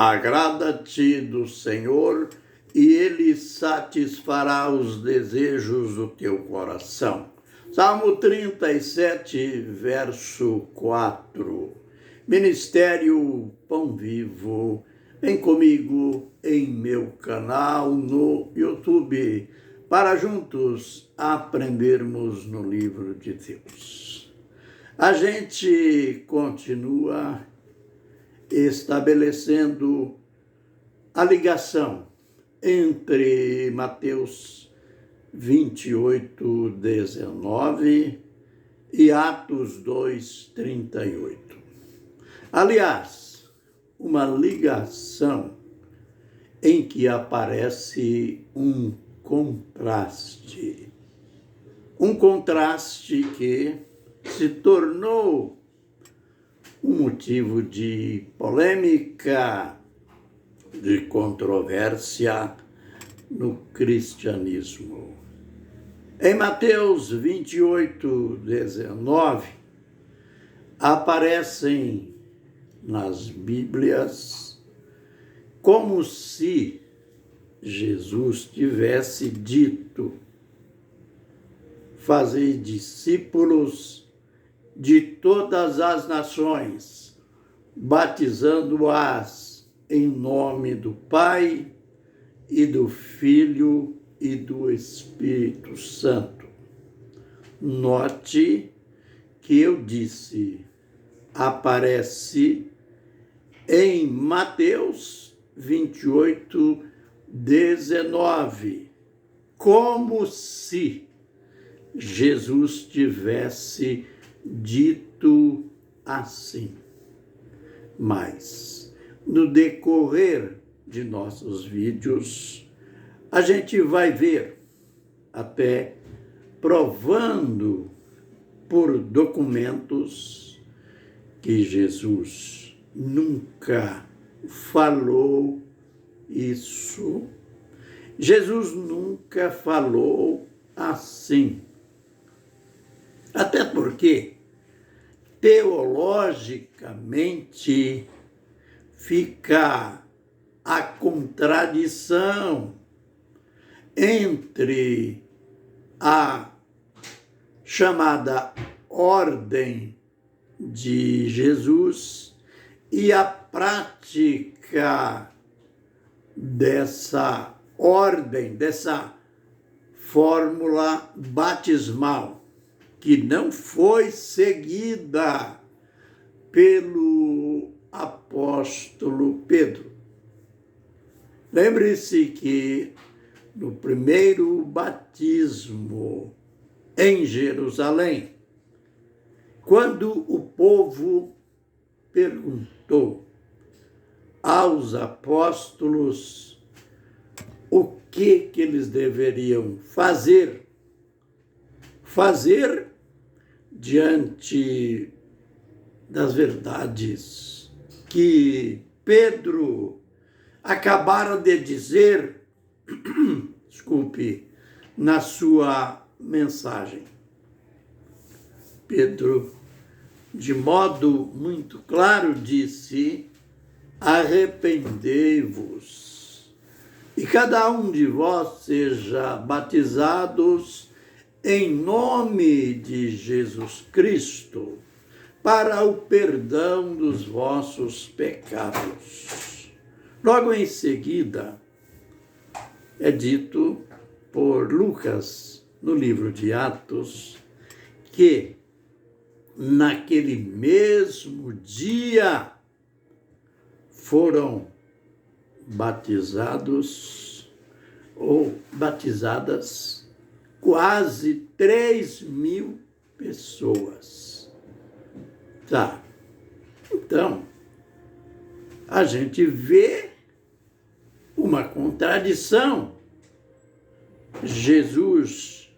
Agrada-te do Senhor, e Ele satisfará os desejos do teu coração. Salmo 37, verso 4. Ministério Pão Vivo, vem comigo em meu canal no YouTube, para juntos aprendermos no livro de Deus. A gente continua estabelecendo a ligação entre Mateus 28, 19 e Atos 2, 38. Aliás, uma ligação em que aparece um contraste. Um contraste que se tornou um motivo de polêmica, de controvérsia no cristianismo. Em Mateus 28, 19, aparecem nas Bíblias como se Jesus tivesse dito: fazei discípulos de todas as nações, batizando-as em nome do Pai e do Filho e do Espírito Santo. Note que eu disse, aparece em Mateus 28, 19, como se Jesus tivesse dito assim. Mas, no decorrer de nossos vídeos, a gente vai ver, até provando por documentos, que Jesus nunca falou isso. Jesus nunca falou assim. Até porque, teologicamente, fica a contradição entre a chamada ordem de Jesus e a prática dessa ordem, dessa fórmula batismal, que não foi seguida pelo apóstolo Pedro. Lembre-se que no primeiro batismo em Jerusalém, quando o povo perguntou aos apóstolos o que eles deveriam fazer diante das verdades que Pedro acabara de dizer, na sua mensagem. Pedro, de modo muito claro, disse: arrependei-vos, e cada um de vós seja batizados em nome de Jesus Cristo, para o perdão dos vossos pecados. Logo em seguida, é dito por Lucas, no livro de Atos, que naquele mesmo dia foram batizados ou batizadas quase 3.000 pessoas. Tá. Então, a gente vê uma contradição. Jesus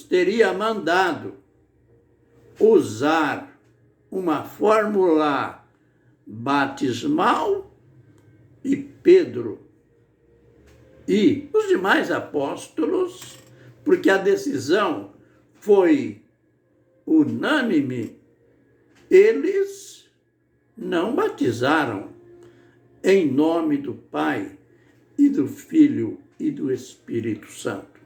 teria mandado usar uma fórmula batismal e Pedro e os demais apóstolos, porque a decisão foi unânime, eles não batizaram em nome do Pai e do Filho e do Espírito Santo.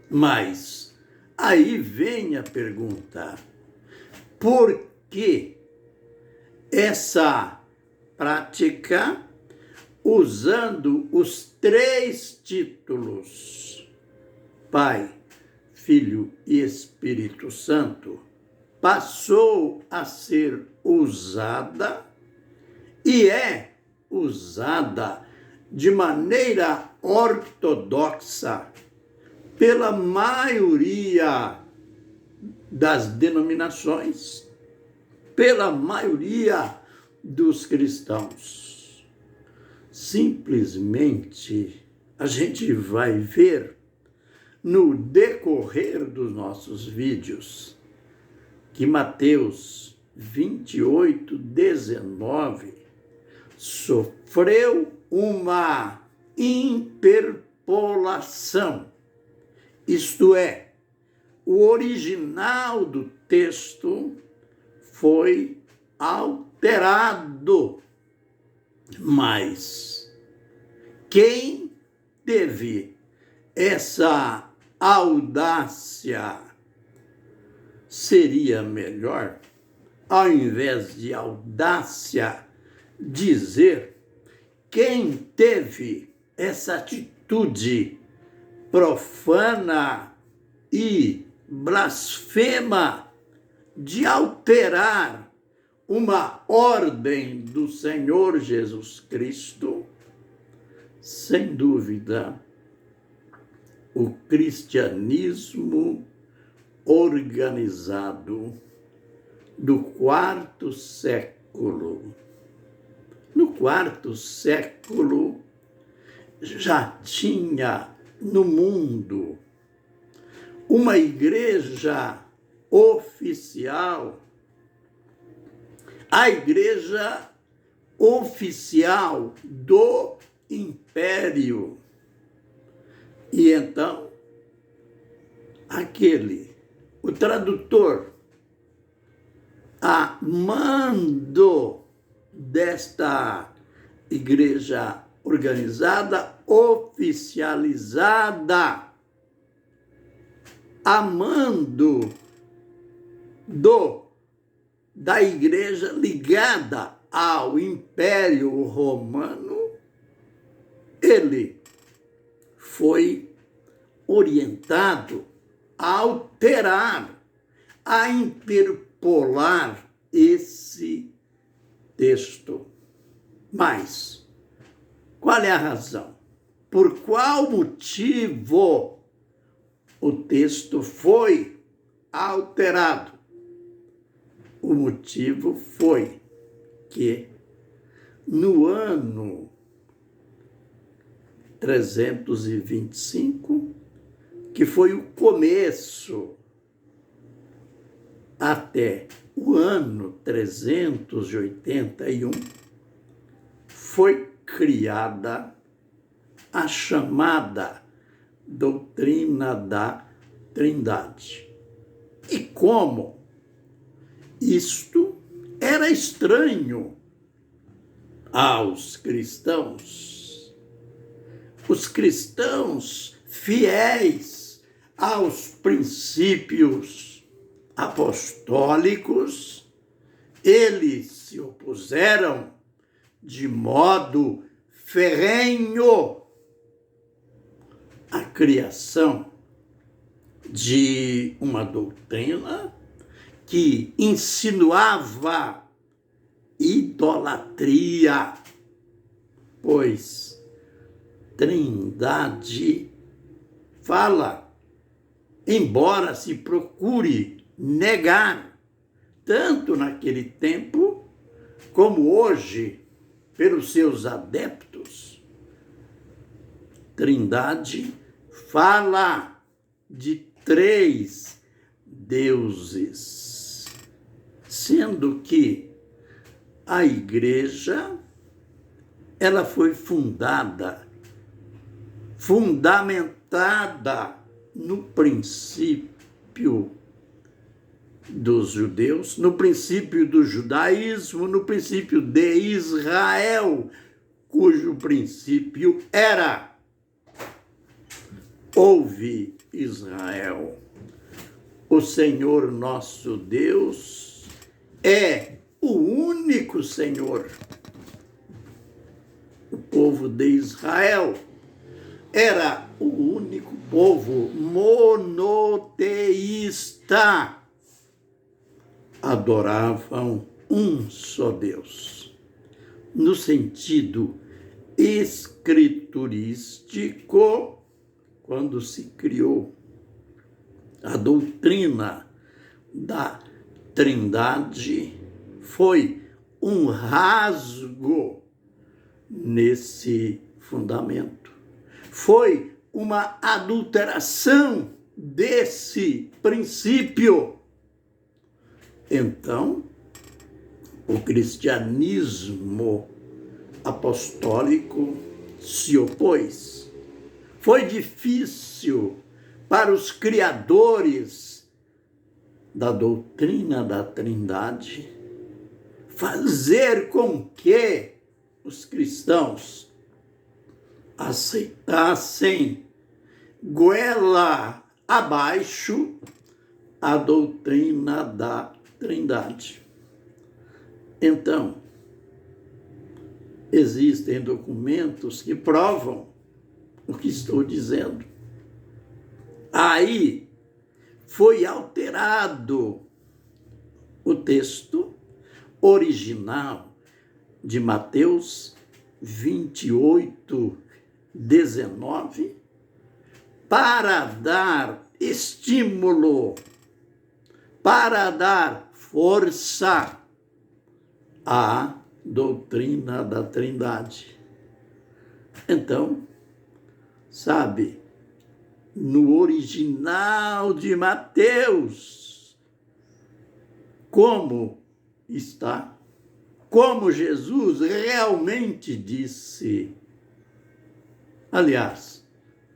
Mas aí vem a pergunta: por que essa prática usando os 3 títulos, Pai, Filho e Espírito Santo, passou a ser usada e é usada de maneira ortodoxa pela maioria das denominações, pela maioria dos cristãos. Simplesmente a gente vai ver no decorrer dos nossos vídeos que Mateus 28:19 sofreu uma interpolação, isto é, o original do texto foi alterado, mas quem teve essa audácia seria melhor, ao invés de audácia, dizer quem teve essa atitude profana e blasfema de alterar uma ordem do Senhor Jesus Cristo, sem dúvida, o cristianismo organizado do 4º século. No 4º século já tinha no mundo uma igreja oficial, a igreja oficial do império. E então, o tradutor, a mando desta igreja organizada, oficializada, a mando da igreja ligada ao Império Romano, ele foi orientado a alterar, a interpolar esse texto. Mas qual é a razão? Por qual motivo o texto foi alterado? O motivo foi que no ano 325, que foi o começo, até o ano 381, foi criada a chamada doutrina da Trindade. E como isto era estranho aos cristãos, os cristãos fiéis aos princípios apostólicos, eles se opuseram de modo ferrenho à criação de uma doutrina que insinuava idolatria, pois Trindade fala, embora se procure negar, tanto naquele tempo como hoje, pelos seus adeptos, Trindade fala de 3 deuses, sendo que a igreja ela foi fundamentada no princípio dos judeus, no princípio do judaísmo, no princípio de Israel, cujo princípio era: ouve, Israel, o Senhor nosso Deus é o único Senhor. O povo de Israel era o único povo monoteísta. Adoravam um só Deus. No sentido escriturístico, quando se criou a doutrina da Trindade, foi um rasgo nesse fundamento. Foi uma adulteração desse princípio. Então, o cristianismo apostólico se opôs. Foi difícil para os criadores da doutrina da Trindade fazer com que os cristãos aceitassem goela abaixo a doutrina da Trindade. Então, existem documentos que provam o que estou dizendo. Aí foi alterado o texto original de Mateus 28, 19, para dar estímulo, para dar força à doutrina da Trindade. Então, sabe, no original de Mateus, como está, como Jesus realmente disse. Aliás,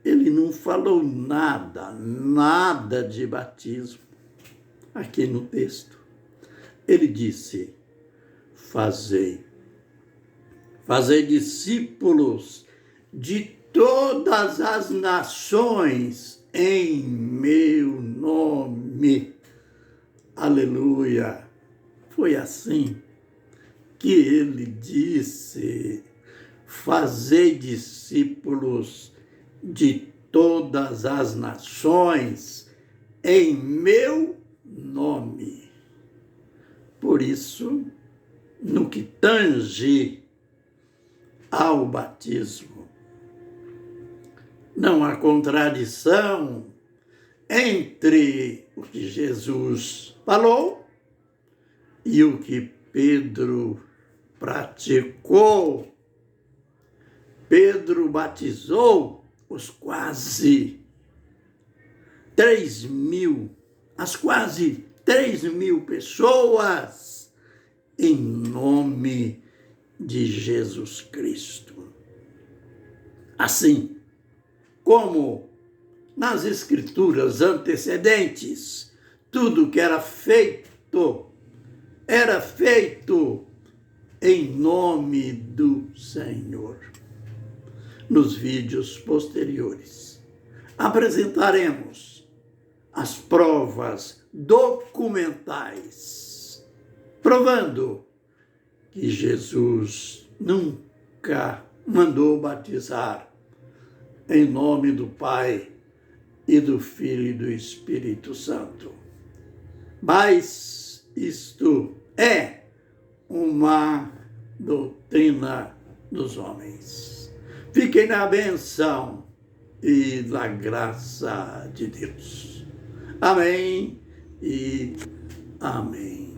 ele não falou nada de batismo aqui no texto. Ele disse: fazei discípulos de todas as nações em meu nome. Aleluia! Foi assim que ele disse: fazei discípulos de todas as nações em meu nome. Por isso, no que tange ao batismo, não há contradição entre o que Jesus falou e o que Pedro praticou. Pedro batizou os quase 3.000, as quase 3.000 pessoas em nome de Jesus Cristo. Assim como nas escrituras antecedentes, tudo que era feito em nome do Senhor. Nos vídeos posteriores, apresentaremos as provas documentais, provando que Jesus nunca mandou batizar em nome do Pai e do Filho e do Espírito Santo. Mas isto é uma doutrina dos homens. Fiquem na bênção e na graça de Deus. Amém e amém.